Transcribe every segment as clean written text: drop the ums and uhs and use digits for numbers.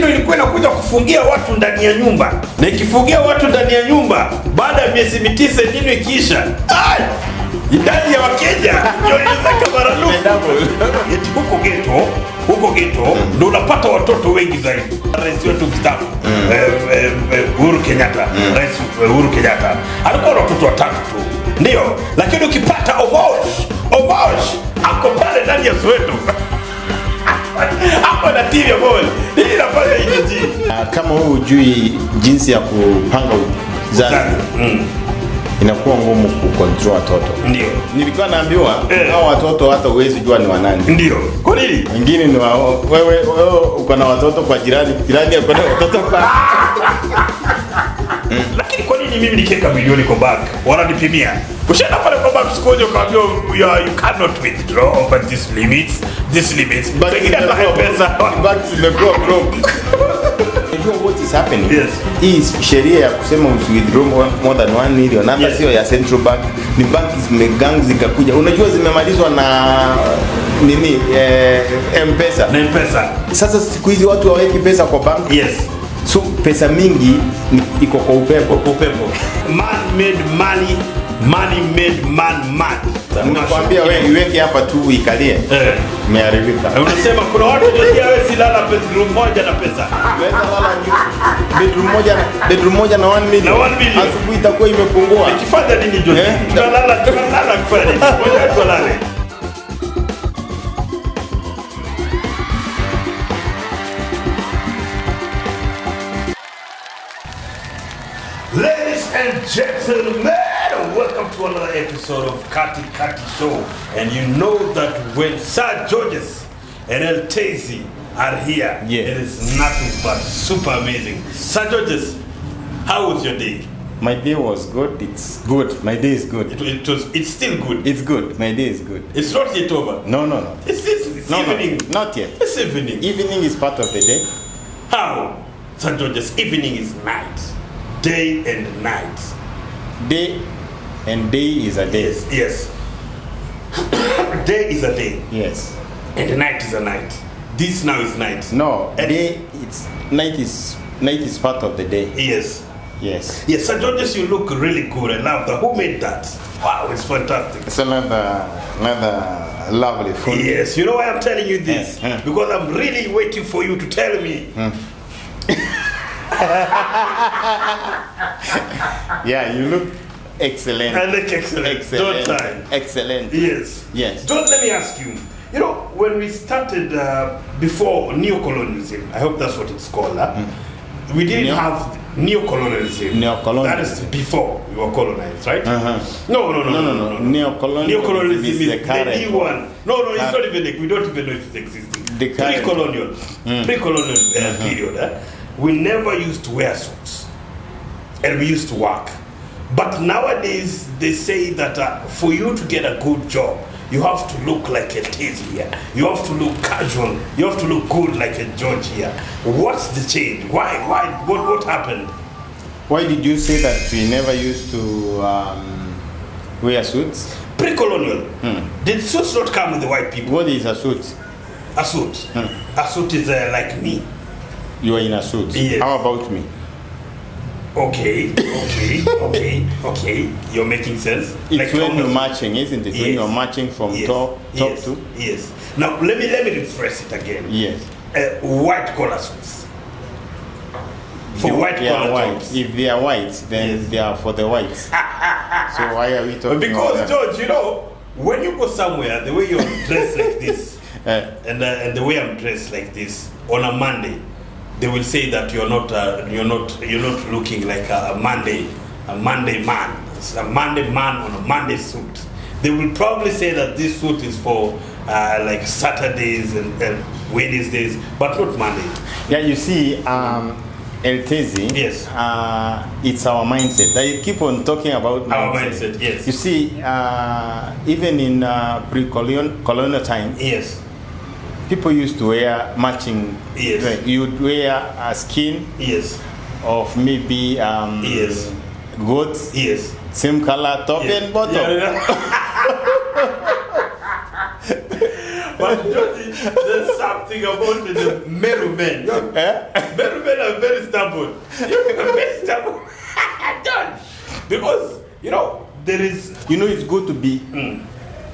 Nino ilikuwa inakuja kufungia watu ndani ya nyumba. Na ikifungia watu ndani ya nyumba, baada ya miezi 9 Nino ikiisha, idadi ya Wakenya inaongezeka maradufu. Eti huko ghetto ndio unapata watoto wengi zaidi. Rais wetu mstaafu Uhuru Kenyatta, Rais Uhuru Kenyatta alikuwa na watoto 3 tu. Ndio, lakini ukipata Omosh ako pale ndani ya Soweto. Hapo na TV ya ball. Nini nafanya hivi? Kama wewe hujui jinsi ya kupanga uzazi, inakuwa ngumu kucontrol watoto. Ndio. Nilikuwa naambiwa hao watoto hata uwezi jua ni wanani. Ndio. Kwa nini? Wengine ni wewe uko na watoto kwa jirani uko na watoto kwa Lakini kwa nini mimi nikiweka milioni kwa bank wananipimia? Ushaenda pale kwa bank siku moja ukaambiwa you cannot withdraw over this limits. Lakini hata pesa bank zimekuwa broke. You know what is happening? Yes. Hii sheria ya kusema withdraw more than 1 million hata sio ya Central Bank, ni banki zimegang zikakuja. Unajua zimemalizwa na nini M-Pesa. Na M-Pesa. Sasa siku hizi watu hawaweki pesa kwa bank. Yes. So pesa mingi iko kwa upepo. Man made money, money made man mad. Nakwambia wewe iweke hapa tu ikalie. Umeharibika. Unasema kuna watu ndio hawezi lala bedroom moja na pesa. Unaweza lala bedroom moja na 1 million. Asubuhi itakuwa imepungua. Ikifanya nini John? Tunalala kufanya nini? Ngoja tulale. Ladies and gentlemen, welcome to another episode of KATIKATI Show. And you know that when Sir Georges and El Tazy are here, it is nothing but super amazing. Sir Georges, how was your day? My day was good. It's good. My day is good. It's still good. It's good. My day is good. It's not yet over. No. It's evening. No, not yet. It's evening. Evening is part of the day. How? Sir Georges, evening is night. Day and night. Day and day is a day. Yes. Day is a day. Yes. And night is a night. This now is night. No, day it's night is part of the day. Yes. Yes. Yes, Sir Georges, you look really good. I love that. Who made that? Wow, it's fantastic. It's another lovely food. Yes, you know why I'm telling you this? Because I'm really waiting for you to tell me. Yeah, you look excellent. I look excellent. Don't I? Excellent. Yes. Don't let me ask you. You know, when we started before neocolonialism, I hope that's what it's called. We didn't have neocolonialism. That is before we were colonized, right? No. Neocolonialism is the new one. No, it's not even. We don't even know if it's existing. Pre-colonial period. We never used to wear suits, and we used to work. But nowadays, they say that for you to get a good job, you have to look like a Tazy here. You have to look casual. You have to look good like a George here. What's the change? Why? What happened? Why did you say that we never used to wear suits? Pre-colonial. Did suits not come with the white people? What is a suit? A suit. A suit is like me. You are in a suit. Yes. How about me? Okay. You're making sense. It's like when you're marching, isn't it? Yes. When you're marching from top to. Yes. Now let me rephrase it again. Yes. White collar suits. For white collar jobs. If they are white, then they are for the whites. So why are we talking because about George, you know, when you go somewhere, the way you're dressed like this, and the way I'm dressed like this on a Monday, they will say that you're not looking like a Monday man. It's a Monday man on a Monday suit. They will probably say that this suit is for like Saturdays and Wednesdays, but not Monday. Yeah, you see, El Tazy, yes. It's our mindset. I keep on talking about our mindset. Yes. You see, even in pre-colonial time, yes, people used to wear matching. Yes. You'd wear a skin. Yes. Of maybe yes. goats. Yes. Same color top and bottom. But there's something about the Meru men. men are very stubborn. You're very stubborn. Don't. Because, you know, there is... You know, it's good to be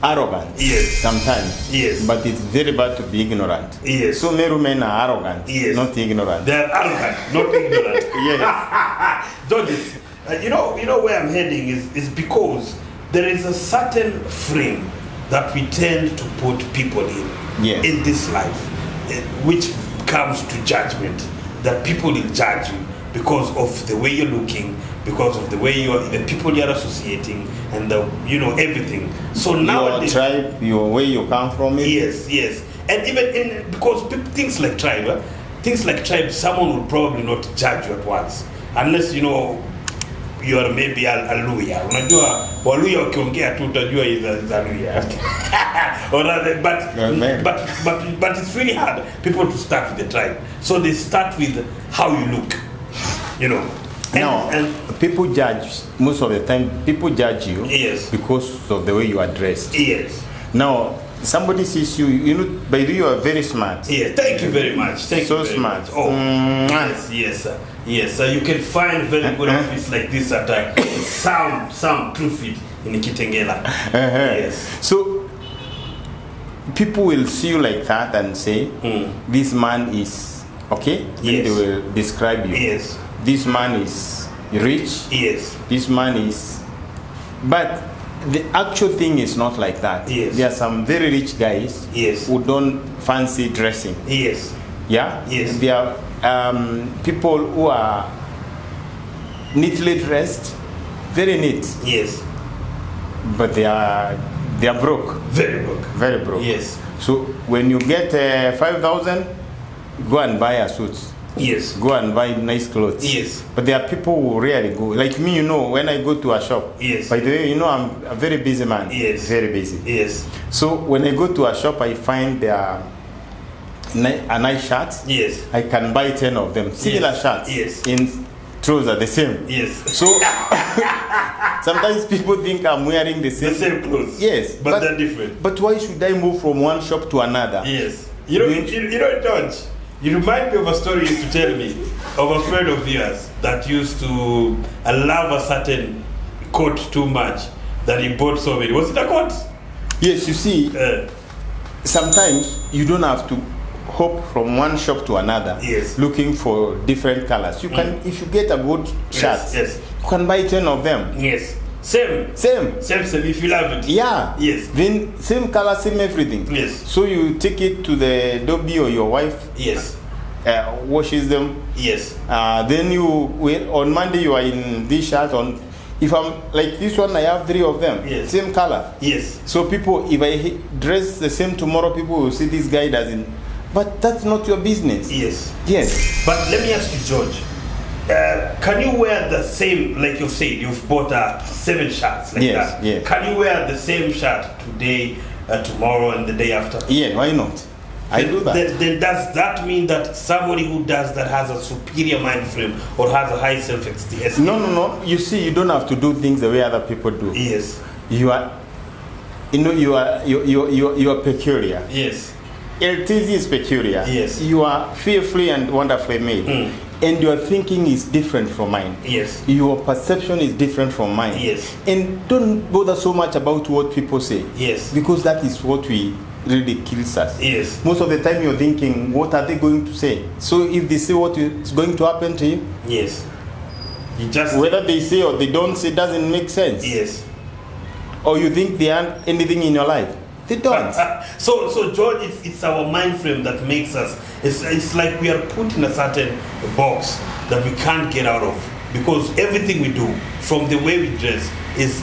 arrogant. Yes. Sometimes. Yes. But it's very bad to be ignorant. Yes. So Meru men are arrogant. Yes. Not ignorant. They are arrogant, not ignorant. Yes. Judges, you know where I'm heading is because there is a certain frame that we tend to put people in this life, which comes to judgment, that people will judge you because of the way you're looking, because of the way the people you're associating, and everything. So now your tribe, your way you come from it. Yes, and even because things like tribe, someone will probably not judge you at once, unless you are maybe a Luya. Unajua Waluya ukiongea tu utajua is a Luya. Or rather, but it's really hard people to start with the tribe. So they start with how you look, And people judge, most of the time, people judge you because of the way you are dressed. Yes. Now, somebody sees you, by the way, you are very smart. Yeah, thank you very much. Thank you very smart. Much. Oh, yes, sir. Yes, you can find very good outfits like this at some True Fit in Kitengela. Yes. So, people will see you like that and say, this man is, okay? Yes. Then they will describe you. Yes. This man is rich. Yes. This man is... But the actual thing is not like that. Yes. There are some very rich guys who don't fancy dressing. Yes. Yeah? Yes. There are people who are neatly dressed, very neat. Yes. But they are broke. Very broke. Very broke. Yes. So when you get 5,000, go and buy a suit. Yes. Go and buy nice clothes. Yes. But there are people who rarely go. Like me, when I go to a shop. Yes. By the way, I'm a very busy man. Yes. Very busy. Yes. So when I go to a shop, I find there are a nice shirt. Yes. I can buy 10 of them. Similar shirts. Yes. In trousers, the same. Yes. So sometimes people think I'm wearing the same clothes. Yes. But they're different. But why should I move from one shop to another? Yes. George, you remind me of a story you used to tell me of a friend of yours that used to love a certain coat too much that he bought so many. Was it a coat? Yes, you see, sometimes you don't have to hop from one shop to another looking for different colors. You can, if you get a good shirt, you can buy 10 of them. Yes. Same if you love it. Yeah. Yes. Then same color, same everything. Yes. So you take it to the Dobby or your wife. Yes. Washes them. Yes. Then on Monday you are in this shirt. If I'm like this one, I have 3 of them. Yes. Same color. Yes. So people, if I dress the same tomorrow, people will see this guy doesn't. But that's not your business. Yes. Yes. But let me ask you, George. Can you wear the same, like you've said, you've bought 7 shirts like that? Yeah. Can you wear the same shirt today, tomorrow, and the day after? Yeah, why not? I do that. Then does that mean that somebody who does that has a superior mind frame or has a high self-esteem? No. You see, you don't have to do things the way other people do. Yes. You are peculiar. Yes. LTZ is peculiar. Yes. You are fearfully and wonderfully made. And your thinking is different from mine. Yes. Your perception is different from mine. Yes. And don't bother so much about what people say. Yes. Because that is what really kills us. Yes. Most of the time you're thinking, what are they going to say? So if they say what is going to happen to you, yes. Whether they say or they don't say doesn't make sense. Yes. Or you think they aren't anything in your life. They don't. So George, it's our mind frame that makes us. It's like we are put in a certain box that we can't get out of, because everything we do, from the way we dress, is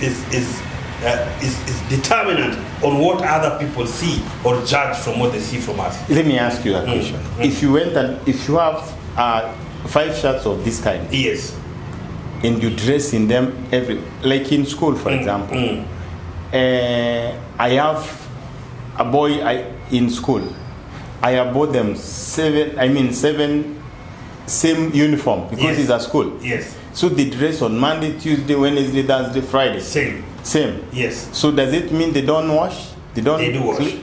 determinant on what other people see or judge from what they see from us. Let me ask you a question. If you have 5 shirts of this kind, yes, and you dress in them like in school, for example, I have a boy in school. I have bought them 7 same uniform because he's at school. Yes. So they dress on Monday, Tuesday, Wednesday, Thursday, Friday. Same. Same. Yes. So does it mean they don't wash? They do wash.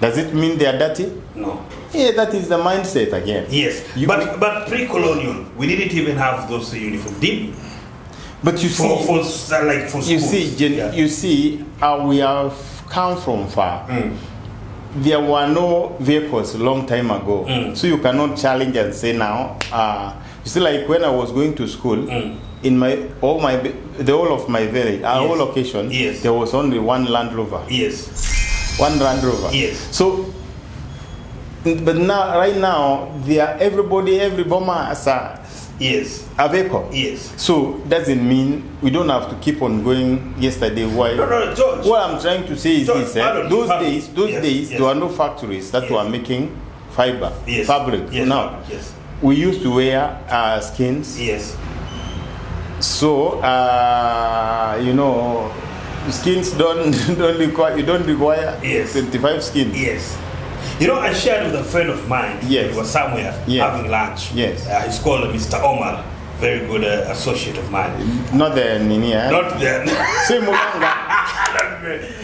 Does it mean they are dirty? No. Yeah, that is the mindset again. Yes, but pre-colonial, we didn't even have those uniforms, did we? But you see, for schools. you see, we have come from far. There were no vehicles a long time ago, so you cannot challenge and say now. You see, like when I was going to school, in the whole of my village, our whole location, there was only one Land Rover. Yes. One Land Rover. Yes. So, but now, right now, every bomber has a vehicle. Yes. So doesn't mean we don't have to keep on going yesterday. Why? No, George. What I'm trying to say is George, this: those days, there were no factories that were making fiber, fabric. Yes. Now, Yes. we used to wear skins. Yes. So skins don't require. You don't require 25 skins. Yes. You know, I shared with a friend of mine. Yes. We were somewhere having lunch. Yes. He's called Mr. Omar, very good associate of mine. Not the Nini, eh? Not the Not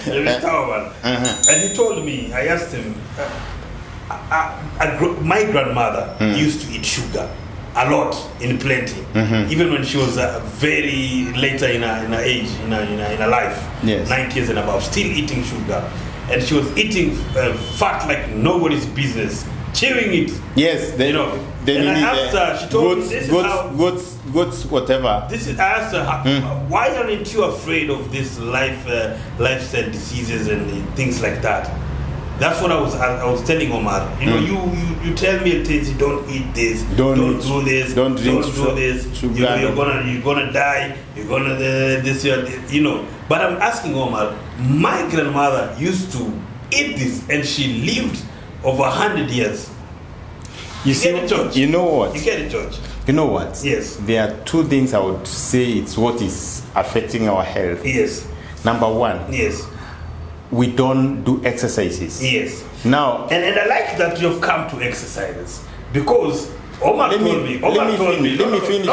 Mr. Omar. And he told me, I asked him, my grandmother used to eat sugar a lot, in plenty, even when she was very later in her age, in her life, 90s and above, still eating sugar. And she was eating fat like nobody's business, chewing it. Yes, and I asked her, she told me, this is how... Goats, whatever. I asked her, why aren't you afraid of this lifestyle diseases and things like that? That's what I was telling Omar. You tell me things, don't eat this, don't do this, don't do this. You're gonna die. You're gonna this. But I'm asking Omar. My grandmother used to eat this, and she lived over 100 years. You get it, George? You know what? You get it, George? You know what? Yes. There are two things I would say it's what is affecting our health. Yes. Number one. Yes. We don't do exercises. Yes. Now. And I like that you've come to exercises because Omar told me. Let me finish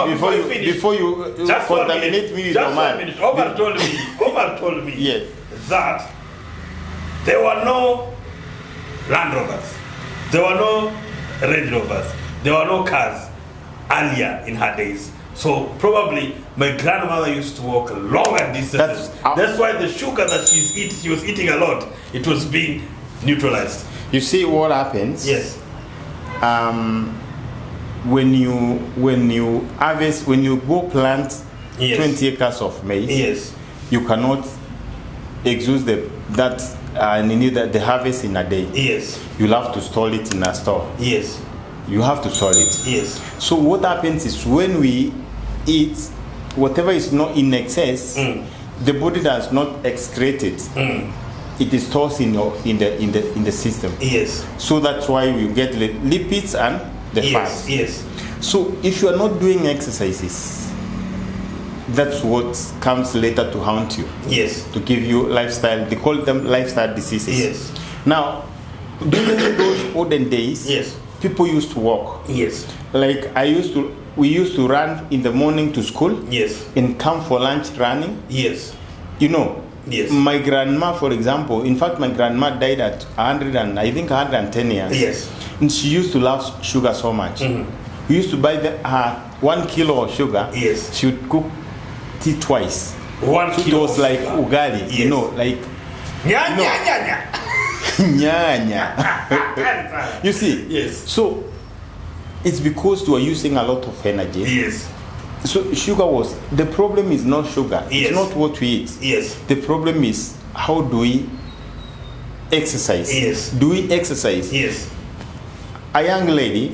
before you contaminate me with your mind. Omar told me yes. that there were no Land Rovers, there were no Range Rovers, there were no cars earlier in her days. So probably my grandmother used to walk longer distances. That's why the sugar that she was eating a lot, it was being neutralized. You see what happens? Yes. When you harvest, when you go plant 20 acres of maize, you cannot exhaust the harvest in a day. Yes. You'll have to store it in a store. Yes. You have to store it. Yes. So what happens is when we eat whatever is not in excess, the body does not excrete it. It is stored in the system. Yes. So that's why we get the lipids and the fats. Yes. So if you are not doing exercises, that's what comes later to haunt you. Yes. To give you lifestyle. They call them lifestyle diseases. Yes. Now, during those olden days, people used to walk. Yes. Like we used to run in the morning to school. Yes. And come for lunch running. Yes. Yes. My grandma, for example, in fact, my grandma died at 110 years. Yes. And she used to love sugar so much. We used to buy 1 kilo of sugar. Yes. She would cook tea twice. 1 kilo. It was like ugali, like. Nyanya. You see? Yes. So it's because we are using a lot of energy. Yes. So sugar the problem is not sugar. Yes. It's not what we eat. Yes. The problem is how do we exercise? Yes. Do we exercise? Yes. A young lady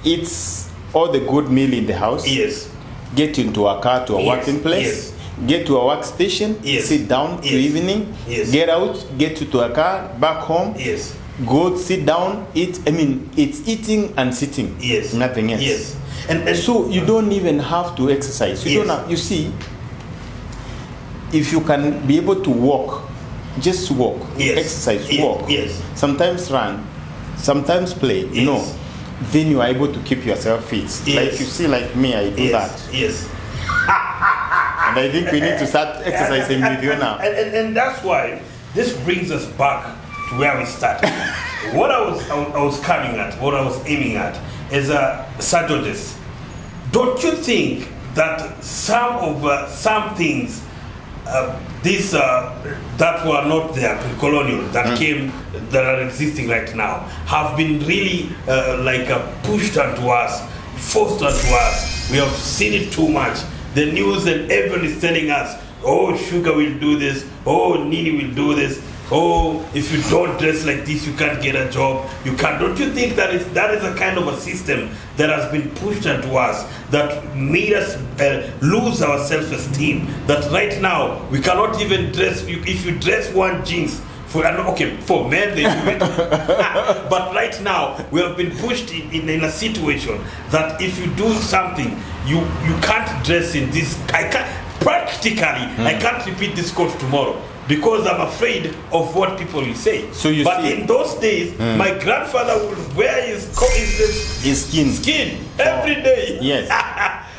eats all the good meal in the house. Yes. Get into a car to a working place. Get to a workstation. Sit down till evening. Get out. Get to a car. Back home. Go sit down. Eat. I mean, it's eating and sitting. Nothing else. Yes. And so you don't even have to exercise. You don't have. You see, if you can be able to walk, just walk. Exercise. Walk. Sometimes run. Sometimes play. Then you are able to keep yourself fit. Like you see, like me, I do that. And I think we need to start exercising with you now. And that's why this brings us back to where we started. What I was coming at, what I was aiming at, is Sir Georges, don't you think that some things that were not there pre-colonial, that came, that are existing right now, have been really pushed onto us, forced onto us? We have seen it too much. The news and everyone is telling us, oh, sugar will do this, oh, Nini will do this, oh, if you don't dress like this, you can't get a job, you can't. Don't you think that is a kind of a system that has been pushed onto us, that made us lose our self-esteem, that right now, we cannot even dress, if you dress one jeans, for men they do it, but right now we have been pushed in a situation that if you do something, you can't dress in this. I can't repeat this coat tomorrow because I'm afraid of what people will say. So you but see, in those days, my grandfather would wear his skin every day. Yes.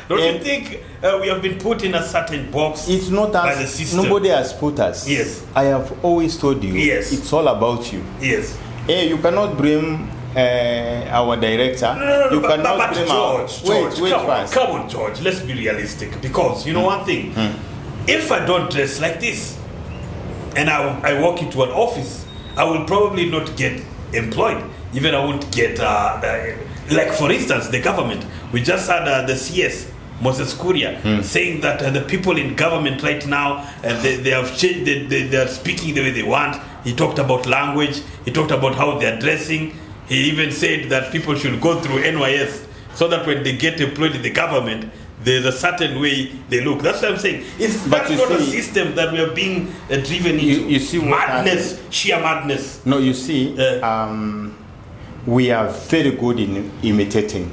Don't you think we have been put in a certain box? It's not by us. The system. Nobody has put us. Yes. I have always told you. Yes. It's all about you. Yes. Hey, you cannot blame our director. No, you but cannot blame George, wait, come on, George. Let's be realistic. Because you know one thing, if I don't dress like this, and I walk into an office, I will probably not get employed. Even I won't get like for instance, the government. We just had the CS. Moses Kuria saying that the people in government right now they have changed. They are speaking the way they want. He talked about language. He talked about how they are dressing. He even said that people should go through NYS so that when they get employed in the government, there's a certain way they look. That's what I'm saying. That's not a system that we are being driven into. You see madness, sheer madness. No, you see. We are very good in imitating.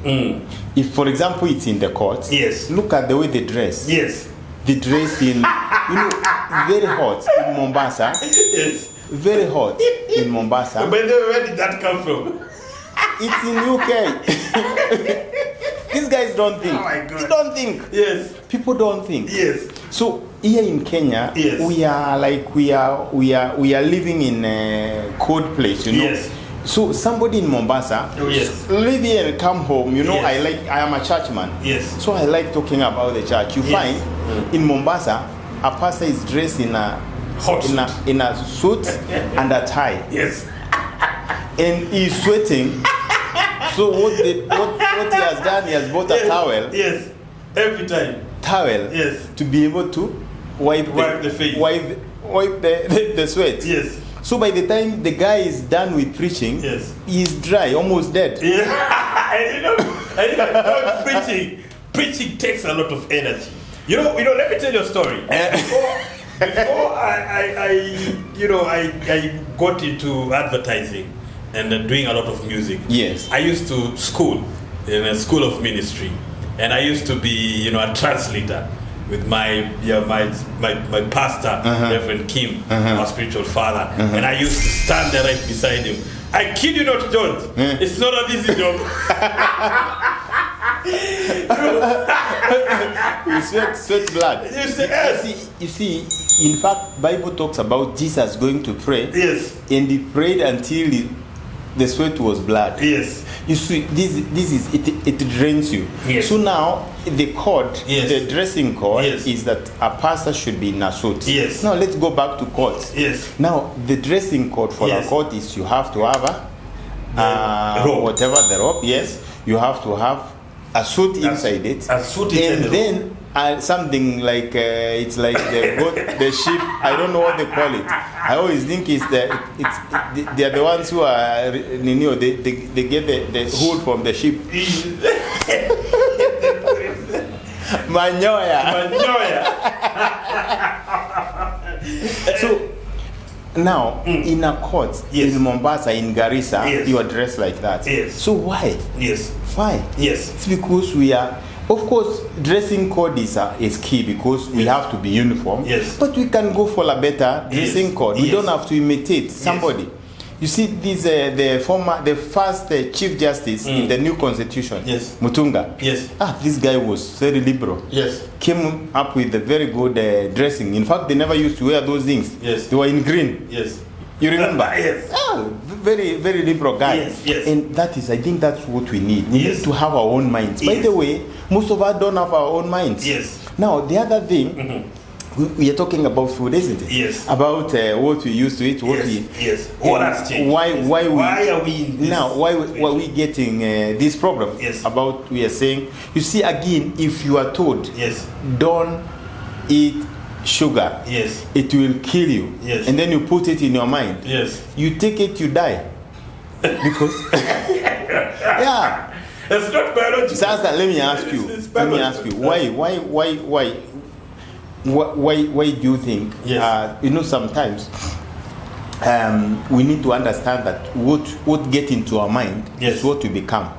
If, for example, it's in the court, yes, look at the way they dress. Yes. They dress in, very hot in Mombasa. Yes. Very hot in Mombasa. By the way, where did that come from? It's in UK. These guys don't think. Oh my God. They don't think. Yes. People don't think. Yes. So here in Kenya, yes, we are living in a cold place, Yes. So somebody in Mombasa, live here and come home, yes, I am a churchman. Yes. So I like talking about the church. You find in Mombasa, a pastor is dressed in a suit and a tie. Yes. And he's sweating. So what he has done, he has bought a towel. Yes. Every time. Towel. Yes. To be able to wipe the face. Wipe the sweat. Yes. So by the time the guy is done with preaching, yes, he's dry, almost dead. Yeah. Preaching takes a lot of energy. Let me tell you a story. Before I got into advertising and doing a lot of music. Yes. I used to school in a school of ministry, and I used to be, a translator with my pastor, Reverend Kim, our spiritual father, and I used to stand there right beside him. I kid you not, George. It's not an easy job. You sweat blood. You see, in fact, Bible talks about Jesus going to pray. Yes. And he prayed until the sweat was blood. Yes. You see, this is it drains you. Yes. So now the code, yes, the dressing code, yes, is that a pastor should be in a suit. Yes. Now let's go back to court. Yes. Now the dressing code for yes, a court is you have to have a robe. Whatever the robe. Yes. You have to have a suit inside it. A suit inside and the then something like it's like the sheep. I don't know what they call it. I always think they are the ones who are they get the hood from the sheep. Manyoya. So now in a court, yes, in Mombasa, in Garissa, yes, you are dressed like that. Yes. So why? Yes. Why? Yes. It's because we are. Of course, dressing code is key because we have to be uniform. Yes. But we can go for a better dressing code. We yes, don't have to imitate somebody. Yes. You see, this the first Chief Justice in the new constitution, yes, Mutunga. Yes. This guy was very liberal. Yes. Came up with a very good dressing. In fact, they never used to wear those things. Yes. They were in green. Yes. You remember? Yes. Oh, very, very liberal guy. Yes, yes. And that is, I think that's what we need. We Yes. need to have our own minds. By Yes. the way, most of us don't have our own minds. Yes. Now, the other thing, we are talking about food, isn't it? Yes. About what we used to eat, what we... Yes. What has changed? Why are we in this now? Why are we getting this problem? Yes. About we are saying. You see, again, if you are told, Yes. don't eat sugar, Yes. it will kill you. Yes. And then you put it in your mind. Yes. You take it, you die. Because yeah. It's not biological. Sasa, let me ask you. It's Let me ask you. Why do you think? Yes. You know, sometimes we need to understand that what get into our mind Yes. is what we become.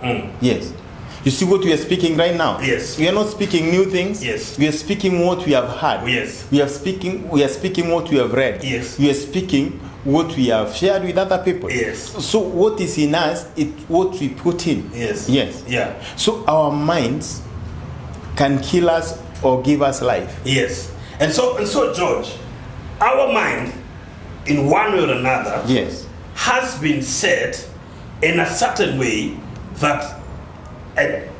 Yes. You see what we are speaking right now? Yes. We are not speaking new things. Yes. We are speaking what we have heard. Yes. We are speaking what we have read. Yes. We are speaking what we have shared with other people. Yes. So what is in us, it's what we put in. Yes. Yes. Yeah. So our minds can kill us or give us life. Yes. And so George, our mind, in one way or another, Yes. has been set in a certain way that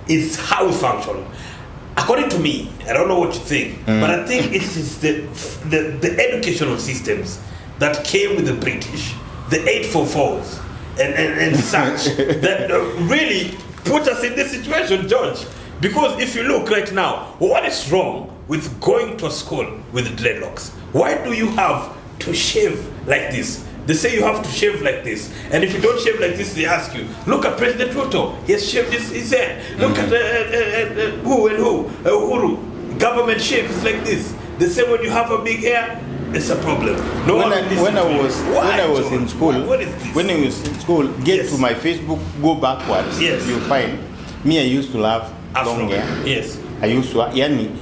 is how we function. According to me, I don't know what you think, but I think it is the educational systems that came with the British, the 844s and such, that really put us in this situation, George. Because if you look right now, what is wrong with going to a school with dreadlocks? Why do you have to shave like this? They say you have to shave like this, and if you don't shave like this, they ask you, look at President Ruto, he has shaved his hair. Look at Uhuru, government shave is like this. They say when you have a big hair, it's a problem. No When one I was in school, What is this? when I was in school, get Yes. to my Facebook, go backwards. Yes. You'll find me. I used to love Afro. long hair. Yes. I used to,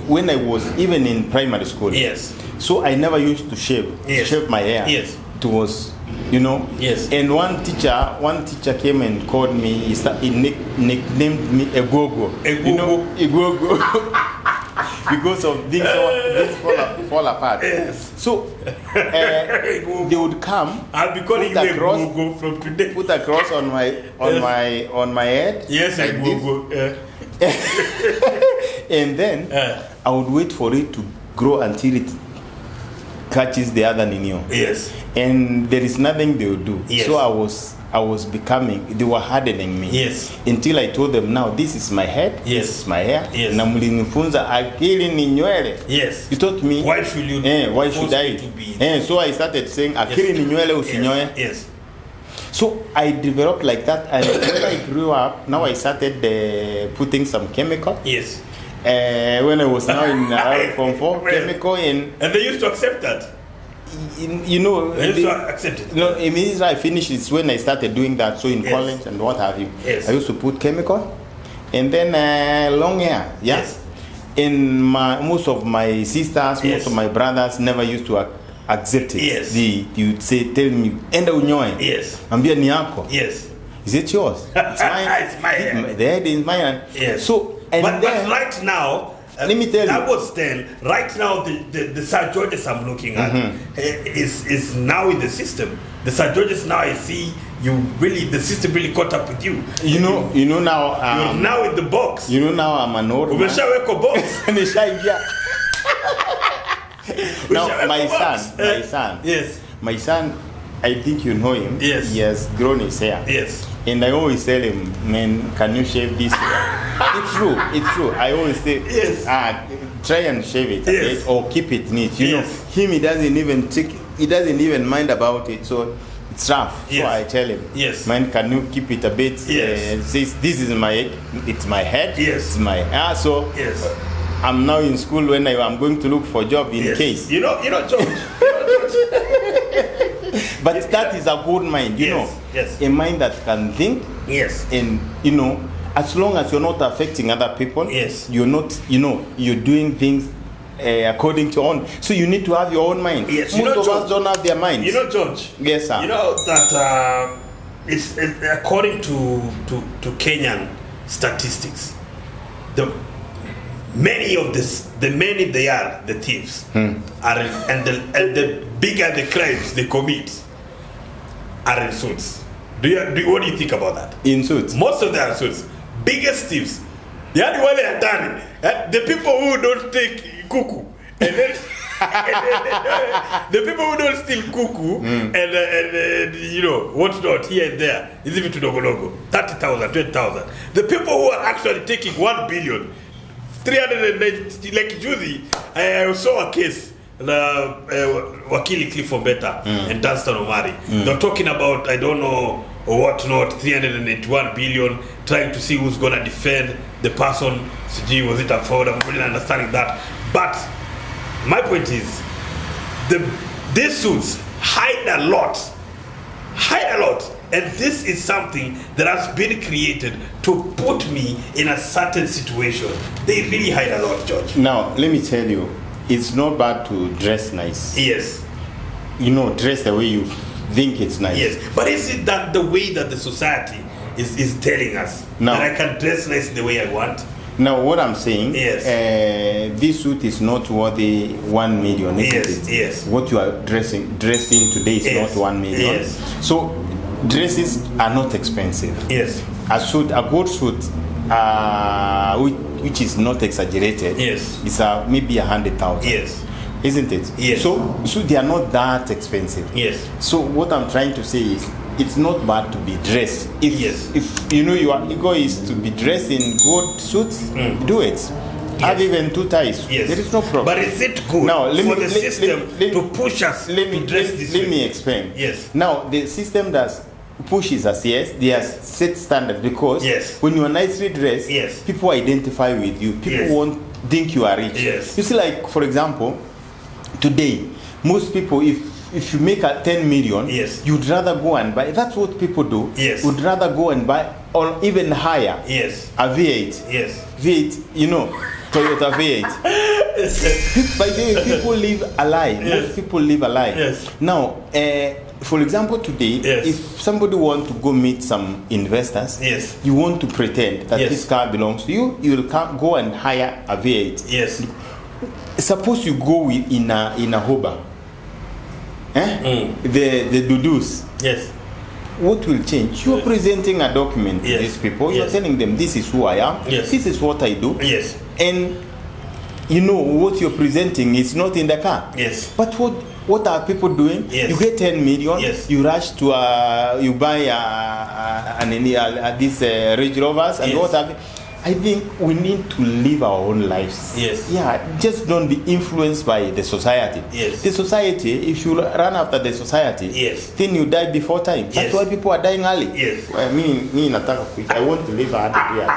when I was even in primary school. Yes. So I never used to shave my hair. Yes. It was, you know. Yes. And one teacher came and called me. He nicknamed me Egogo. Egogo. You know, Egogo. Because of things fall apart. Yes. So they would come. I'll be calling you Egogo from today. Put a cross on my head. Yes, like Egogo. And then I would wait for it to grow until it catches the other ninio. Yes. And there is nothing they would do. Yes. So I was becoming, they were hardening me. Yes. Until I told them, now this is my head, Yes. this is my hair. Yes. Na mlinifunza akili ni nywele. Yes. You taught me. Why should you? Why should I? To be? So I started saying akili ni nywele usinyoe. Yes. So I developed like that, and when I grew up, now I started putting some chemical. Yes. When I was now in Form 4, Well, chemical in, And they used to accept that. you know. They used to accept it. No, immediately I finished is when I started doing that. So in Yes. college and what have you, Yes. I used to put chemical, and then long hair. Yeah? Yes. And most of my sisters, Yes. most of my brothers never used to accept it. Yes. You'd say, tell me, enda unyoe. Yes. Ambia ni yako. Yes. Is it yours? It's mine. It's my hair. The head is mine. Yes. So and But then right now, let me tell you. that was then. Right now, the Sir Georges I'm looking at is now in the system. The Sir Georges now I see the system really caught up with you. you know now. You're now in the box. You know now I'm an old man. Umeshawekwa box. Nishaingia. Now Umeshawekwa my box. son. Yes. My son, I think you know him. Yes. He has grown his hair. Yes. And I always tell him, man, can you shave this? It's true. I always say, Yes. try and shave it a Yes. bit or keep it neat. You know, Yes. he doesn't even mind about it. So it's rough. Yes. So I tell him, Yes. man, can you keep it a bit? Yes. Says this is it's my head. Yes. It's my hair. So Yes. I'm now in school when I'm going to look for a job in Yes. case. You know, George. But that is a good mind, you Yes, know. yes. A mind that can think, Yes. and you know, as long as you're not affecting other people, Yes. you're not, you're doing things according to your own. So you need to have your own mind. Yes, you Most know, of George, us don't have their minds. You know, George. Yes, sir. You know that it's according to Kenyan statistics, the many they are the thieves are, and the bigger the crimes they commit, are in suits. What do you think about that? In suits? Most of them are suits. Biggest thieves. Yani wale hatari. The people who don't take kuku. And then, the people who don't steal kuku and you know, what's not here and there, is even to Dogodogo. 30,000, 20,000. The people who are actually taking 1 billion, 390, like Judy, I saw a case. Wakili Clifford Beta and Dunstan Omari. They're talking about, I don't know what not, 381 billion, trying to see who's gonna defend the person. Was it a fraud? I'm really understanding that. But my point is, these suits hide a lot. And this is something that has been created to put me in a certain situation. They really hide a lot, George. Now, let me tell you, it's not bad to dress nice. Yes. You know, dress the way you think it's nice. Yes. But is it that the way that the society is telling us that I can dress nice the way I want? Now, what I'm saying, yes. This suit is not worthy 1 million, isn't yes, it? Yes. What you are dressing today is yes. not 1 million. Yes. So, dresses are not expensive. Yes. A good suit, which is not exaggerated, yes. is maybe 100,000. Yes. Isn't it? Yes. So they are not that expensive. Yes. So what I'm trying to say is, it's not bad to be dressed. Yes. If you know your ego is to be dressed in good suits, do it. Yes. Have even 2 ties. Yes. There is no problem. But is it good now, for the system to push us to dress this way? Let me explain. Yes. Now, the system does pushes us, yes, they are set standards because yes. when you are nicely dressed, yes. people identify with you. People yes. won't think you are rich. Yes. You see, like, for example, today, most people, if you make a 10 million, yes. you'd rather go and buy, that's what people do. Yes. Would rather go and buy, or even higher, yes. a V8. Yes. V8, you know, Toyota V8. By the way, people live a lie. Yes. Most people live a lie. Yes. Now, for example, today, yes. if somebody wants to go meet some investors, yes. you want to pretend that yes. this car belongs to you, you will go and hire a V8. Yes. Suppose you go in a Hoba, the Dudus. Yes. What will change? You're presenting a document to yes. these people. Yes. You're telling them, this is who I am. Yes. This is what I do. Yes. And you know what you're presenting is not in the car. Yes. But what are people doing? Yes. You get 10 million. Yes. You rush to you buy these Range Rovers and yes. what have you. I think we need to live our own lives. Yes. Yeah, just don't be influenced by the society. Yes. The society, if you run after the society, yes. then you die before time. That's yes. why people are dying early. Yes. Well, I want to live 100 years.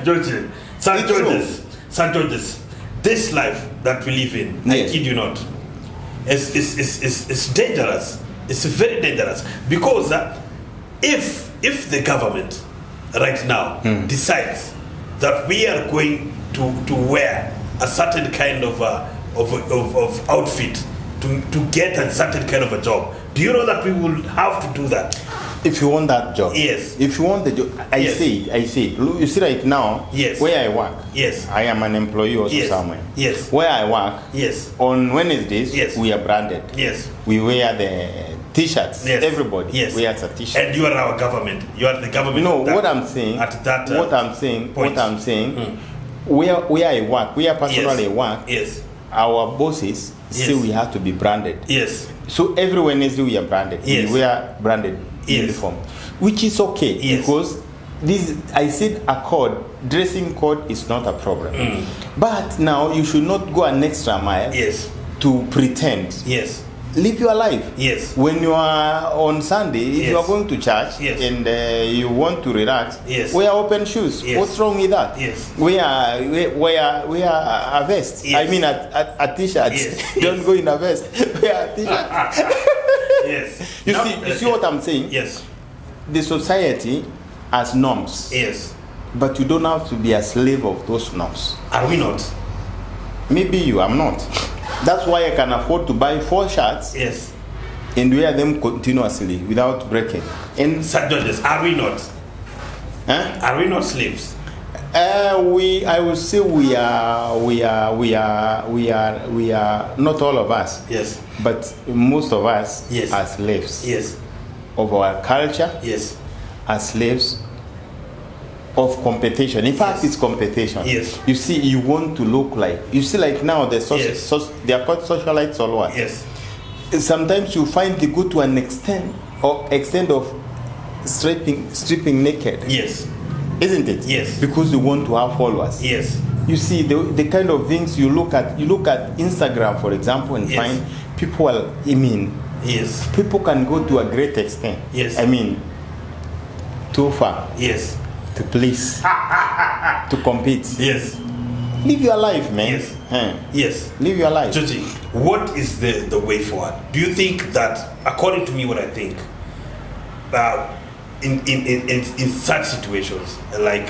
George, St. George's, this life that we live in, yes. I kid you not, is dangerous. It's very dangerous because if the government right now decides that we are going to wear a certain kind of outfit to get a certain kind of a job, do you know that we will have to do that? If you want that job, yes. If you want the job, I say, look, you see right now, yes. where I work, yes. I am an employee also yes. somewhere. Yes. Where I work, yes. On Wednesdays, yes. we are branded. Yes. We wear the T-shirts. Yes. Everybody yes. wears a T-shirt. And you are our government. You are the government. No, what I'm saying. At that. What I'm saying. Where I work, where personally yes. work. Yes. Our bosses yes. say we have to be branded. Yes. So every Wednesday we are branded. Yes. We wear branded yes. uniform, which is okay yes. because this, I said, a code, dressing code is not a problem. But now you should not go an extra mile. Yes. To pretend. Yes. Live your life. Yes. When you are on Sunday, if yes. you are going to church yes. and you want to relax, yes. wear open shoes. Yes. What's wrong with that? Yes. Wear a vest. Yes. I mean a T-shirt. Yes. Don't go in a vest. Wear a T-shirt. Yes. You see what I'm saying? Yes. The society has norms. Yes. But you don't have to be a slave of those norms. Are we not? Maybe you, I'm not. That's why I can afford to buy 4 shirts. Yes. And wear them continuously without breaking. And St. George's, are we not? Huh? Are we not slaves? I would say we are not all of us. Yes. But most of us Yes. are slaves. Yes. Of our culture. Yes. Are slaves of competition. In fact, Yes. it's competition. Yes. You see, you want to look like. You see, like now, they are called socialites or what? Yes. Sometimes you find they go to an extent of stripping naked. Yes. Isn't it? Yes. Because they want to have followers. Yes. You see, the kind of things you look at Instagram, for example, and Yes. find people, Yes. people can go to a great extent. Yes. Too far Yes. to please, to compete. Yes. Live your life, man. Yes. Huh. Yes. Live your life. Joji, what is the way forward? Do you think that, according to me, what I think, in such situations, like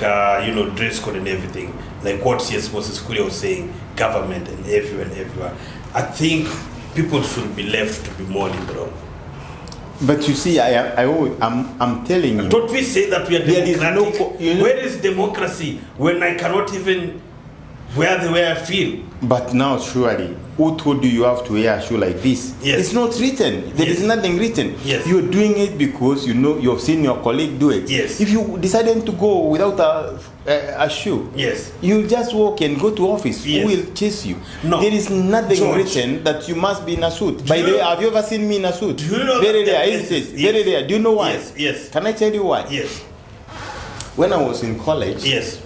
dress code and everything, like what C.S. Moses Kuria was saying, government and everywhere, I think people should be left to be more liberal. But you see, I'm telling you. Don't we say that we are democratic? There is Where is democracy when I cannot even wear the way I feel? But now, surely, who told you have to wear a shoe like this? Yes. It's not written. There is nothing written. Yes. You're doing it because you've seen your colleague do it. Yes. If you decided to go without a shoe, Yes. you'll just walk and go to office. Yes. Who will chase you? No. There is nothing George, written that you must be in a suit. By the way, have you ever seen me in a suit? Do you know Very that rare, there isn't is- it? yes. Very rare. Do you know why? Yes. Yes. Can I tell you why? Yes. When I was in college, Yes.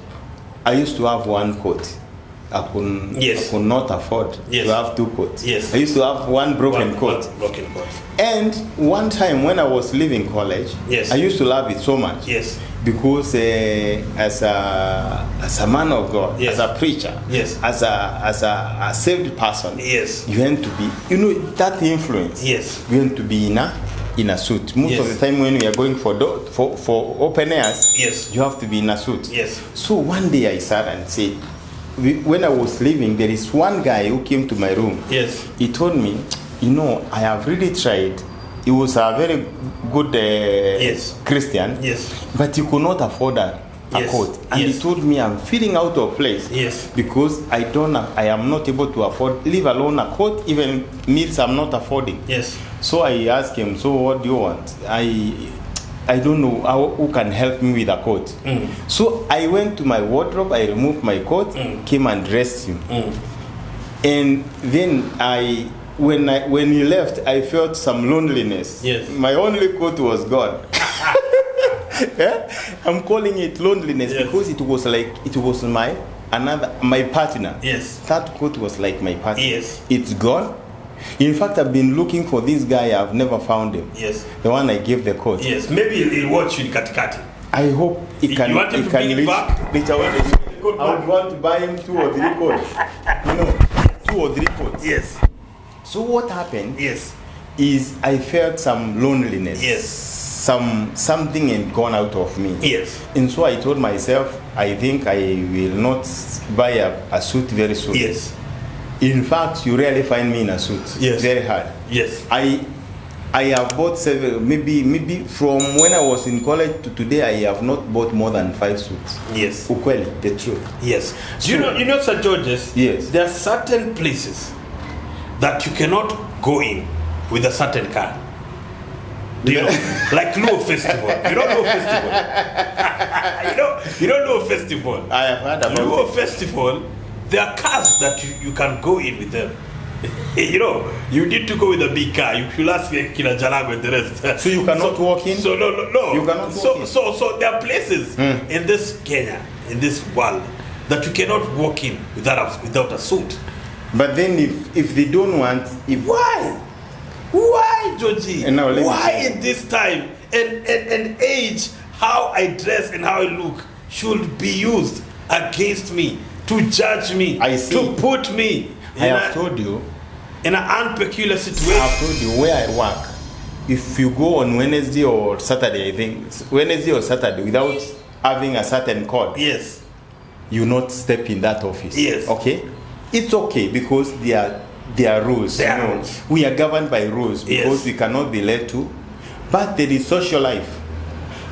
I used to have one coat. I could not afford Yes. to have two coats. Yes. I used to have one broken coat. Broken coat. And one time when I was leaving college, Yes. I used to love it so much. Yes. Because as a man of God, Yes. as a preacher, Yes. as a saved person, Yes. you want to be, that influence. Yes. You want to be in a suit. Most Yes. of the time when we are going for open airs, Yes. you have to be in a suit. Yes. So one day I sat and said, when I was leaving, there is one guy who came to my room. Yes. He told me, I have really tried. He was a very good Yes. Christian, Yes. but he could not afford a Yes. coat. And Yes. he told me, I'm feeling out of place. Yes. Because I am not able to afford, leave alone a coat, even meals I'm not affording. Yes. So I asked him, so what do you want? I don't know who can help me with a coat. So I went to my wardrobe, I removed my coat, came and dressed him. And then when he left, I felt some loneliness. Yes. My only coat was gone. Yeah? I'm calling it loneliness because it was my partner. Yes. That coat was like my partner. Yes. It's gone. In fact, I've been looking for this guy. I've never found him. Yes. The one I gave the coat. Yes. Maybe he'll watch you in Katikati. I hope he can. You want him to bring it back? Reach out. I would want to buy him 2 or 3 coats. 2 or 3 coats. Yes. So what happened? Yes. Is I felt some loneliness. Yes. Something had gone out of me. Yes. And so I told myself, I think I will not buy a suit very soon. Yes. In fact, you rarely find me in a suit. Yes. Very hard. Yes. I have bought several, maybe from when I was in college to today, I have not bought more than 5 suits. Yes. Ukweli, the truth. Yes. You know, Sir Georges, Yes. there are certain places that you cannot go in with a certain car. Do you know? Like Luo Festival. You don't know Festival. you don't know Festival. I have heard about Luo it. Festival, there are cars that you can go in with them. You need to go with a big car. You should ask Kina Jalago and the rest. So you cannot walk in? So no. You cannot walk in? So there are places in this Kenya, in this world, that you cannot walk in without a suit. But then if they don't want, Why, Georgie? And now let me Why tell you. in this time and age, how I dress and how I look should be used against me, to judge me, I see. to put me I have told you, in an unpeculiar situation. I have told you where I work. If you go on Wednesday or Saturday, I think Wednesday or Saturday without having a certain code, Yes. you not step in that office. Yes. Okay? It's okay because there are rules. There are rules. We are governed by rules because Yes. we cannot be led to. But there is social life.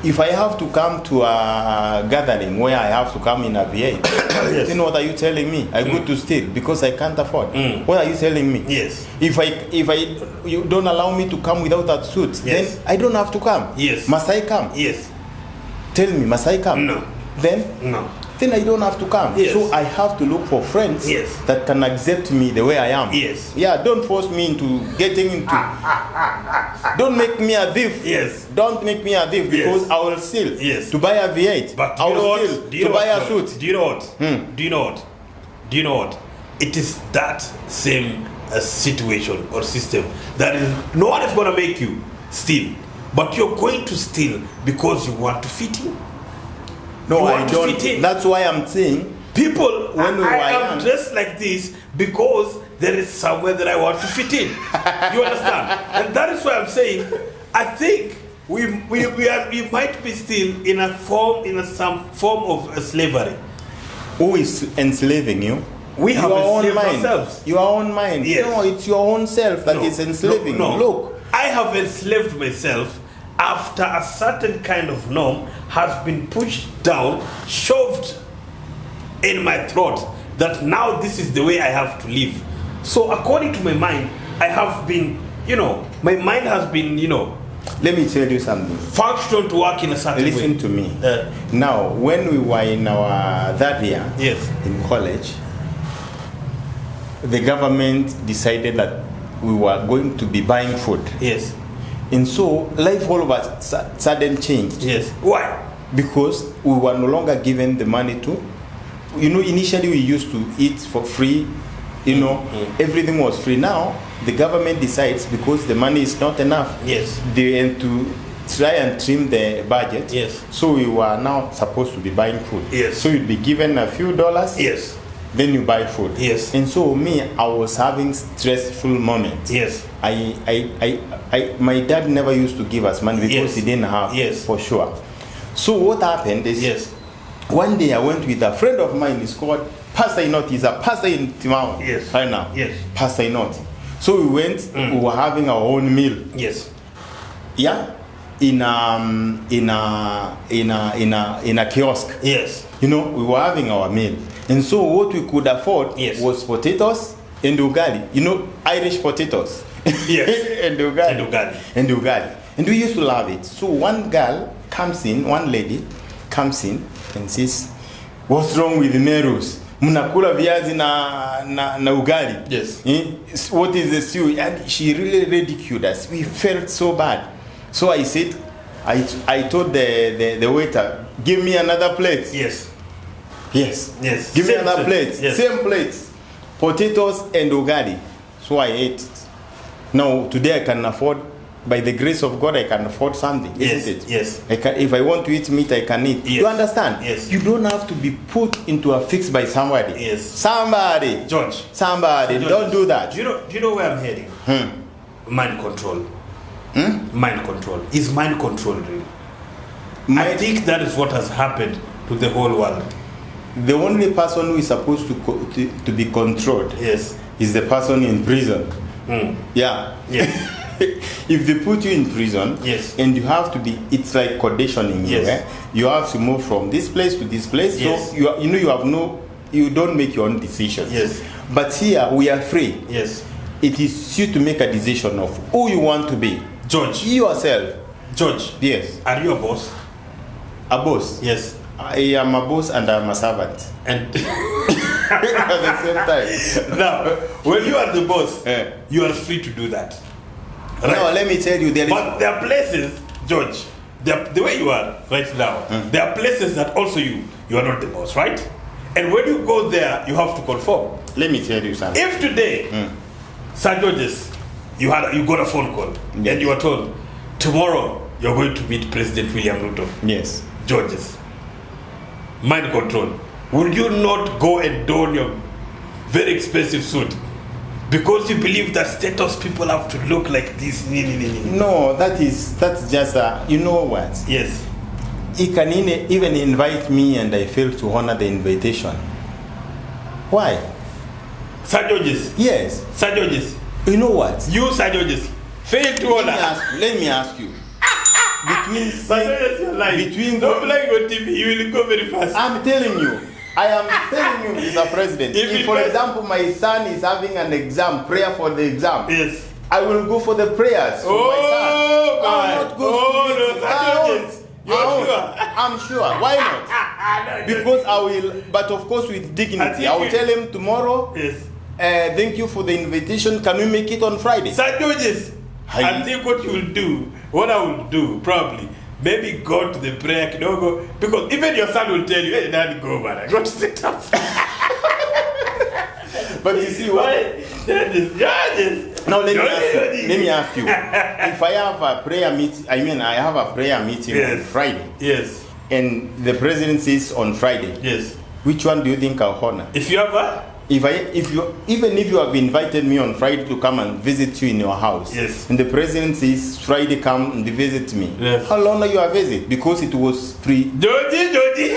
if I have to come to a gathering where I have to come in a V8, Yes. then what are you telling me? I go to steal because I can't afford. What are you telling me? Yes. If you don't allow me to come without that suit, Yes. then I don't have to come. Yes. Must I come? Yes. Tell me, must I come? No. Then? No. Then I don't have to come. Yes. So I have to look for friends Yes. that can accept me the way I am. Yes. Yeah, don't force me into getting into. Don't make me a thief. Yes. Don't make me a thief because Yes. I will steal. Yes. To buy a V8. But I will steal to buy a suit. Do you know what? Do you know what? Do you know what? It is that same situation or system that is, no one is going to make you steal, but you're going to steal because you want to fit in. No, You I want to don't. fit in. That's why I'm saying People, When we were I am young. dressed like this because there is somewhere that I want to fit in. You understand? And that is why I'm saying, I think we might be still in some form of slavery. who is enslaving you? We have your own enslaved mind. ourselves. Your own mind. Yes. No, it's your own self that No, is enslaving no, you. no. Look. I have enslaved myself after a certain kind of norm has been pushed down, shoved in my throat, that now this is the way I have to live. So according to my mind, I have been, my mind has been, Let me tell you something. functional to work in a certain way. Listen to me. Now, when we were in our third year Yes. in college, the government decided that we were going to be buying food. Yes. And so life all of a sudden changed. Yes. Why? Because we were no longer given the money to, initially we used to eat for free, everything was free. Now the government decides, because the money is not enough, Yes. they and to try and trim the budget. Yes. So we were now supposed to be buying food. Yes. So you'd be given a few dollars. Yes. Then you buy food. Yes. And so me, I was having stressful moments. Yes. My dad never used to give us money because Yes. he didn't have. Yes. For sure. So what happened is, Yes. one day I went with a friend of mine. He's called Pastor Inoti. He's a pastor in Timao. Yes. Right now. Yes. Pastor Inoti. So we went. We were having our own meal. Yes. Yeah. In a kiosk. Yes. We were having our meal. And so what we could afford Yes. was potatoes and ugali. Irish potatoes. Yes. and ugali. And ugali. And ugali. And we used to love it. So one lady comes in and says, "What's wrong with Merus? Mnakula viazi na ugali." Yes. What is the stew? And she really ridiculed us. We felt so bad. So I said, I told the waiter, "Give me another plate." Yes. Yes. Yes. Give me Same another plate. plate. Yes. Same plates. Potatoes and ugali. So I ate it. Now today I can afford, by the grace of God, I can afford something, Yes. isn't it? Yes. If I want to eat meat, I can eat. Yes. You understand? Yes. You don't have to be put into a fix by somebody. Yes. Somebody. George. Somebody. George, Don't do that. Do you know where I'm heading? Mind control. Mind control. Is mind control real? I think that is what has happened to the whole world. The only person who is supposed to be controlled, Yes. is the person in prison. Yeah. Yes. If they put you in prison, Yes. and you have to be, it's like conditioning you. Yes. You have to move from this place to this place. Yes. So you don't make your own decisions. Yes. But here we are free. Yes. It is you to make a decision of who you want to be. George. Yourself. George. Yes. Are you a boss? A boss. Yes. I am a boss and I'm a servant. And At the same time. now, when you are the boss, Eh. you are free to do that. No, let me tell you, there is. But there are places, George, the way you are right now, there are places that also you are not the boss, right? And when you go there, you have to conform. Let me tell you something. If today, Sir Georges, you got a phone call, Yes. and you were told, tomorrow you're going to meet President William Ruto. Yes. Georges, mind control. Would you not go and don your very expensive suit because you believe that status people have to look like this? No, that's just you know what? Yes. He can even invite me and I fail to honor the invitation. Why? Sir Georges. Yes. Sir Georges. You know what? You, Sir Georges, fail to honor. Let me ask you. between But that's your life. Don't like on TV, you will go very fast. I'm telling you. I am telling you, Mr. President. If for example, my son is having an exam, prayer for the exam. Yes. I will go for the prayers for my son. I will not go I'm sure. Why not? Because I will, but of course with dignity. I will tell him tomorrow. Yes. Thank you for the invitation. Can we make it on Friday? Sir Georges, I think what I will do, probably, maybe go to the prayer kidogo, because even your son will tell you, hey, Daddy, go, man, I got to sit up. But you see what? Now let me ask you. If I have a prayer meeting, I have a prayer meeting on Friday. Yes. And the presidency is on Friday. Yes. Which one do you think I'll honor? If you have a? Even if you have invited me on Friday to come and visit you in your house, yes, and the president says Friday come and visit me, yes, how long are you a visit? Because it was Georgie.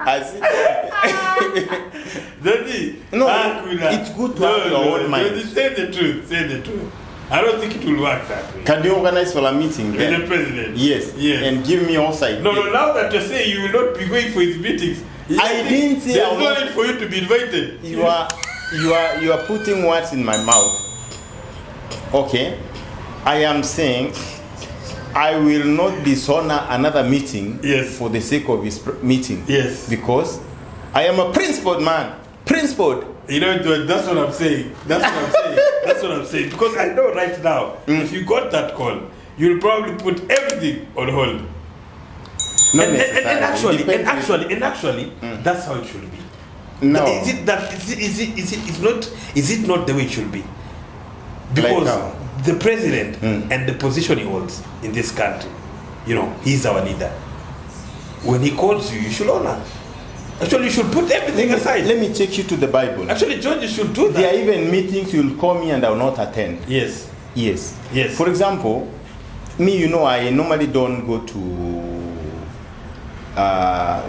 I see. No, it's good to have your own mind. Say the truth. I don't think it will work that way. Can you organize for a meeting with the president? Yes. And give me offside. No, now that you say you will not be going for his meetings, I didn't say there's no need for you to be invited. You are putting words in my mouth. Okay? I am saying I will not dishonor another meeting for the sake of his meeting. Yes. Because I am a principled man. Principled. You know, that's what I'm saying. That's what I'm saying. Because I know right now, if you got that call, you'll probably put everything on hold. Not and actually, that's how it should be. No. Is it not the way it should be? Because the president and the position he holds in this country, he's our leader. When he calls you, you should honor. Actually, you should put everything aside. Let me take you to the Bible. Actually, George, you should do that. There are even meetings you'll call me and I will not attend. Yes. For example, me, I normally don't go to.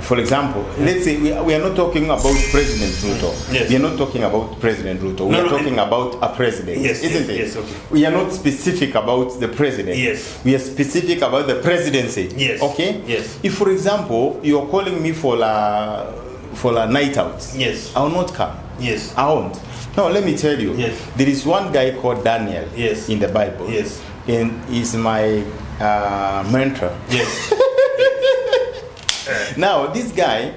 For example, let's say we are not talking about President Ruto. Yes. We are not talking about President Ruto. We are talking about a president, isn't it? Yes, okay. We are not specific about the president. Yes. We are specific about the presidency. Yes. Okay? Yes. If, for example, you are calling me for a night out, yes, I will not come. Yes. I won't. No, let me tell you. Yes. There is one guy called Daniel in the Bible. Yes. And he's my mentor. Yes. Now, this guy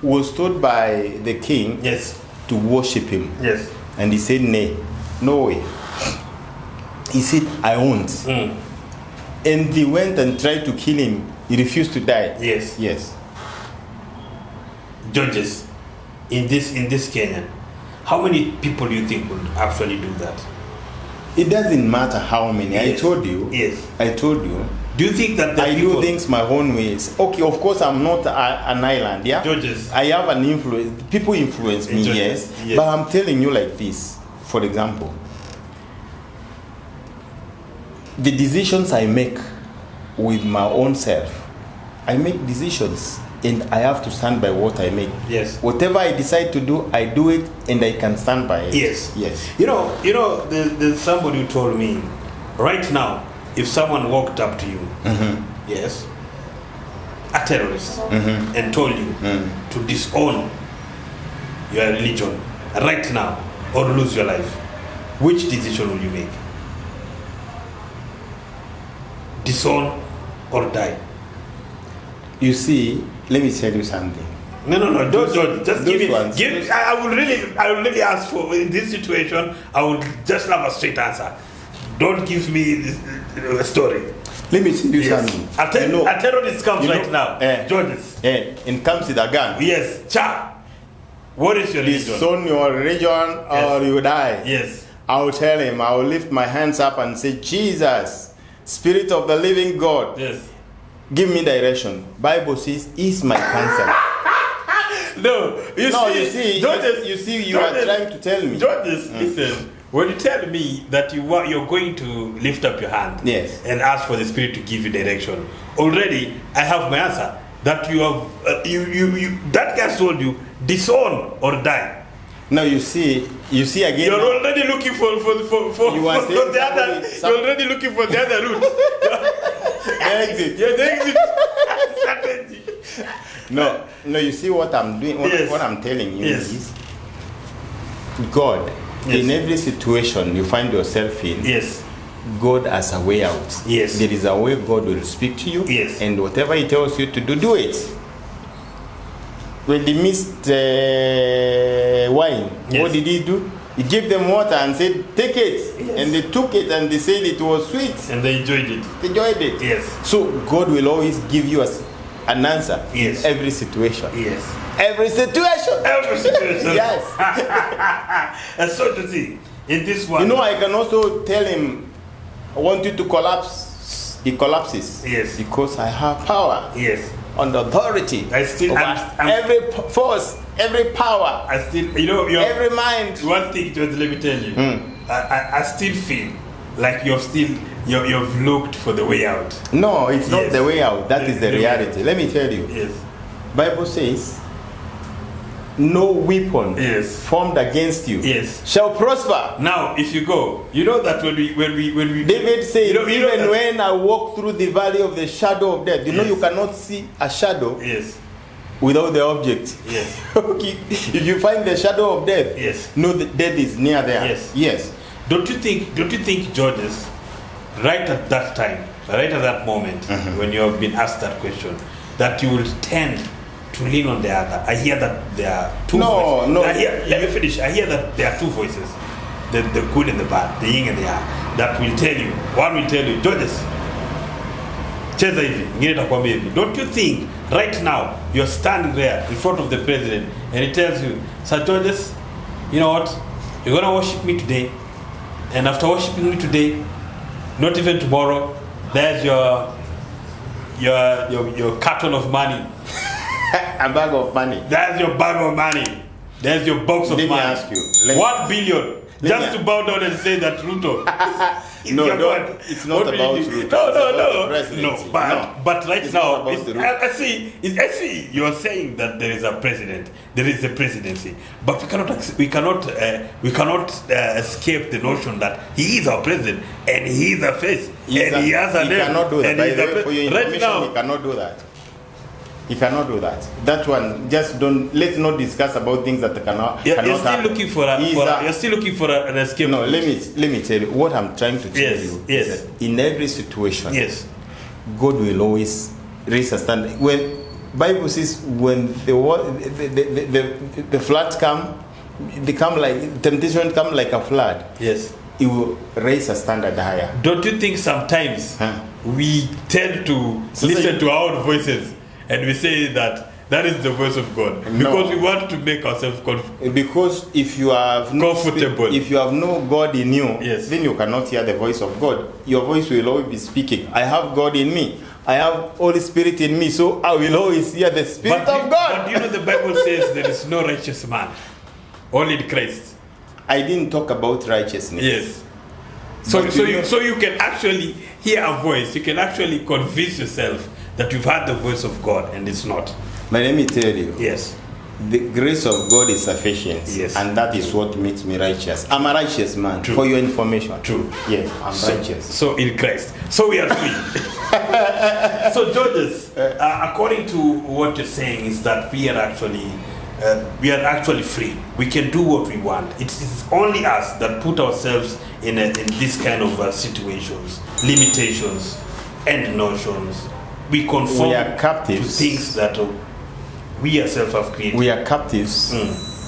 was told by the king to worship him. Yes. And he said, no way. He said, I won't. And they went and tried to kill him. He refused to die. Yes. Judges, in this Kenya, how many people do you think would actually do that? It doesn't matter how many. Yes. I told you. Yes. I told you. Do you think that I do things my own ways? Okay, of course I'm not an island, yeah? Judges. I have an influence. People influence me, yes. But I'm telling you like this, for example. The decisions I make with my own self, I make decisions and I have to stand by what I make. Yes. Whatever I decide to do, I do it and I can stand by it. Yes. There's somebody who told me, right now, if someone walked up to you, yes, a terrorist, and told you to disown your religion right now or lose your life, which decision will you make? Disown or die? You see, let me tell you something. No, don't just give it. I will really ask for, in this situation, I would just love a straight answer. Don't give me this story. Let me tell you something. A terrorist comes right now. Judges. And comes with a gun. Yes. What is your religion? Disown your religion or you die. Yes. I will tell him, I will lift my hands up and say, Jesus, Spirit of the living God. Yes. Give me direction. Bible says, is my counsel. You see, you are trying to tell me. Judges, listen. When you tell me that you're going to lift up your hand and ask for the Spirit to give you direction, already I have my answer. That you have, that guy told you, disown or die. Now you see again. You're already looking for You are saying the other. You're already looking for the other route. exit. Yeah, the exit strategy. No, you see what I'm doing. What I'm telling you is, God, in every situation you find yourself in, God has a way out. Yes. There is a way God will speak to you. Yes. And whatever He tells you to do, do it. When they missed wine, what did He do? He gave them water and said, take it. Yes. And they took it and they said it was sweet. And they enjoyed it. They enjoyed it. Yes. So God will always give you an answer in every situation. Yes. Every situation. Every situation. Yes. And so to see, in this one. You know, I can also tell him, I want you to collapse. He collapses. Yes. Because I have power. Yes. On the authority. I'm every force, every power. I still, you know, every mind. One thing, George, let me tell you. I still feel like you've looked for the way out. No, it's not the way out. That is the reality. Let me tell you. Yes. Bible says, no weapon formed against you shall prosper. Now, if you go, you know that when we David said, even when I walk through the valley of the shadow of death, you know you cannot see a shadow without the object. Yes. Okay. If you find the shadow of death, know that death is near there. Yes. Yes. Don't you think, Georges, right at that time, right at that moment, when you have been asked that question, that you will tend to lean on the other? I hear that there are two voices. Let me finish. I hear that there are two voices, the good and the bad, the yin and the yang, that will tell you. One will tell you, Georges, cheza hivi, ingine itakwambia hivi. Don't you think right now you're standing there in front of the president and he tells you, Sir Georges, you know what, you're gonna worship me today, and after worshiping me today, not even tomorrow, there's your carton of money. A bag of money. There's your bag of money. There's your box of money. Let me ask you. 1 billion. Just to bow down and say that Ruto. It's not about Ruto. No. But right now, I see. You are saying that there is a president, there is a presidency, but we cannot escape the notion that he is our president and he is a face and he has a name. He cannot do that. By the way, for your information, right now, he cannot do that. He cannot do that. That one, just don't. Let's not discuss about things that cannot. You're cannot still happen. you're still looking for an escape. No, let me tell you what I'm trying to tell you. Yes. That in every situation, God will always raise a standard. When Bible says when the floods come, they come like temptation come like a flood. Yes. It will raise a standard higher. Don't you think sometimes we tend to listen to our own voices? And we say that is the voice of God because we want to make ourselves comfortable. Because if you have no God in you, then you cannot hear the voice of God. Your voice will always be speaking. I have God in me. I have Holy Spirit in me, so I will always hear the Spirit of God. But you know the Bible says there is no righteous man, only Christ. I didn't talk about righteousness. Yes. So you can actually hear a voice. You can actually convince yourself that you've heard the voice of God and it's not. But let me tell you. Yes. The grace of God is sufficient. Yes. And that is what makes me righteous. I'm a righteous man. True. For your information. True. Yes, I'm righteous. So in Christ. So we are free. So Georges, according to what you're saying is that we are actually free. We can do what we want. It is only us that put ourselves in this kind of situations, limitations, and notions. We conform to things that we ourselves have created. We are captives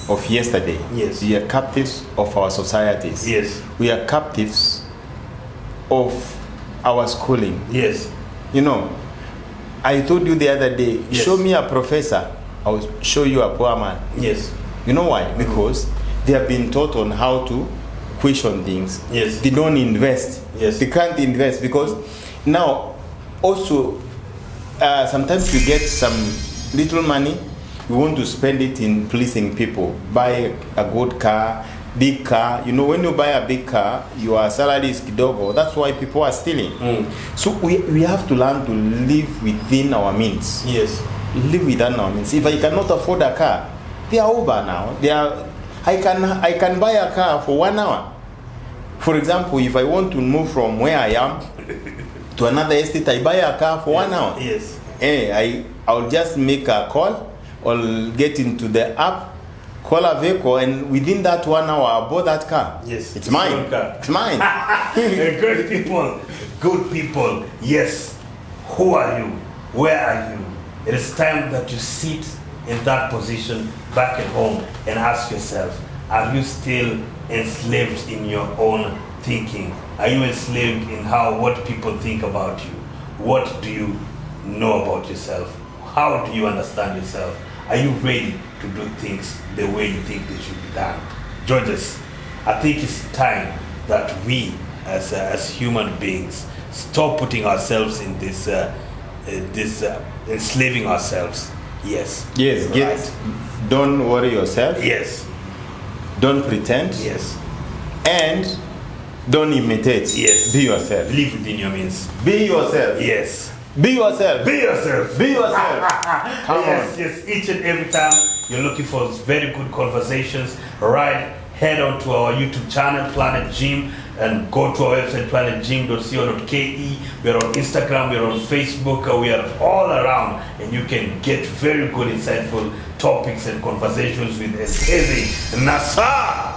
of yesterday. Yes. We are captives of our societies. Yes. We are captives of our schooling. Yes. You know, I told you the other day, show me a professor, I will show you a poor man. Yes. You know why? Because they have been taught on how to question things. Yes. They don't invest. Yes. They can't invest because now also sometimes you get some little money, you want to spend it in pleasing people. Buy a good car, big car. You know, when you buy a big car, your salary is kidogo. That's why people are stealing. So we have to learn to live within our means. Yes. Live within our means. If I cannot afford a car, they are Uber now. I can buy a car for 1 hour. For example, if I want to move from where I am to another estate, I buy a car for 1 hour. Yes. I'll just make a call or get into the app, call a vehicle, and within that 1 hour, I bought that car. Yes. It's mine. It's mine. Good people. Good people. Yes. Who are you? Where are you? It is time that you sit in that position back at home and ask yourself, are you still enslaved in your own thinking? Are you enslaved in what people think about you? What do you know about yourself? How do you understand yourself? Are you ready to do things the way you think they should be done? Georges, I think it's time that we as human beings stop putting ourselves in this enslaving ourselves. Yes. Yes. Right. Don't worry yourself. Yes. Don't pretend. Yes. And don't imitate. Yes. Be yourself. Live within your means. Be yourself. Yes. Be yourself. Be yourself. Be yourself. Come Yes, on. yes. Each and every time you're looking for very good conversations, right? Head on to our YouTube channel, Planet Gym, and go to our website, planetgym.co.ke. We're on Instagram, we're on Facebook, we are all around, and you can get very good, insightful topics and conversations with Eze Nassar.